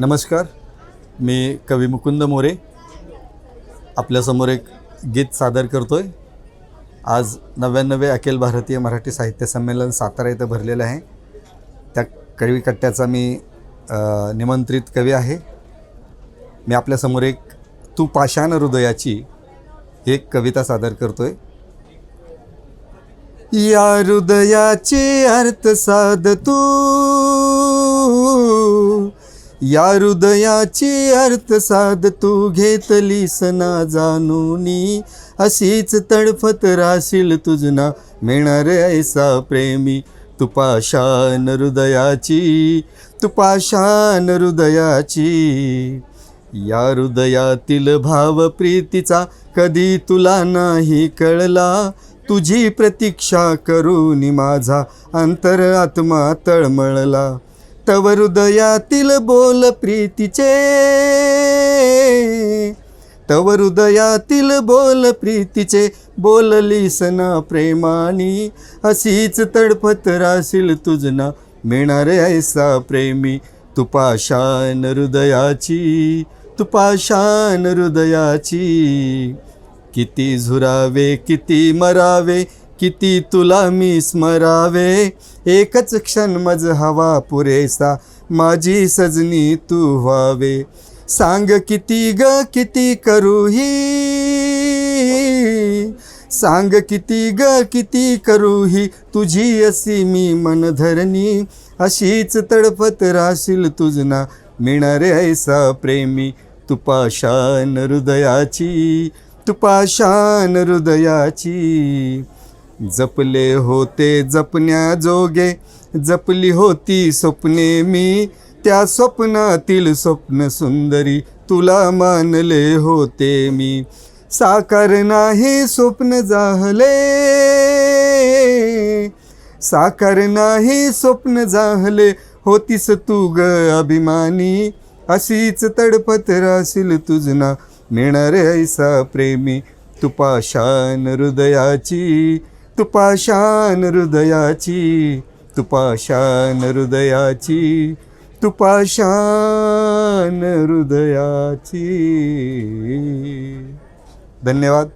नमस्कार, मी कवी मुकुंद मोरे आपल्यासमोर एक गीत सादर करतोय। आज 99वे अखिल भारतीय मराठी साहित्य संमेलन सातारा येथे भरलेलं आहे। त्या कवी कट्ट्याचा मी निमंत्रित कवी आहे। मी आपल्यासमोर एक तू पाषाण हृदयाची एक कविता सादर करतोय। या हृदयाचे अर्थ साध तू, या हृदयाची अर्थ साध तू, घेतलीस ना जाणूनी, अशीच तडफत राशील तुझना मिळणार ऐसा प्रेमी। तू पाषाण हृदयाची, तू पाषाण हृदयाची, या हृदयातील भाव प्रीतीचा कधी तुला नाही कळला। तुझी प्रतीक्षा करून माझा अंतर आत्मा तळमळला। तव हृदयातील बोल प्रीतीचे, तव हृदयातील बोल प्रीतीचे, बोललीस ना प्रेमानी, अशीच तडफत राशील तुझना मिळणार ऐसा प्रेमी। तू पाषाण हृदयाची, तू पाषाण हृदयाची, किती झुरावे किती मरावे, किती तुला मी स्मरावे, एकच क्षण मज हवा पुरेसा, माझी सजनी तू व्हावे। सांग किती ग किती करू ही, सांग किती ग किती करू ही, तुझी अशी मी मनधरणी, अशीच तडफत राशील तुझना मिळणार ऐसा प्रेमी। तू पाषाण हृदयाची, तू पाषाण हृदयाची, जपले होते जपण्या जोगे, जपली होती स्वप्ने मी, त्या स्वप्नातील स्वप्न सुंदरी तुला मानले होते मी। साकार नाही स्वप्न जाहले, साकार नाही स्वप्न जाहले, होतीस तू ग अभिमानी, अशीच तडफत राशील तुझना मिळणार ऐसा प्रेमी। तू पाषाण हृदयाची, तू पाषाण हृदयाची, तू पाषाण हृदयाची, तू पाषाण हृदयाची। धन्यवाद।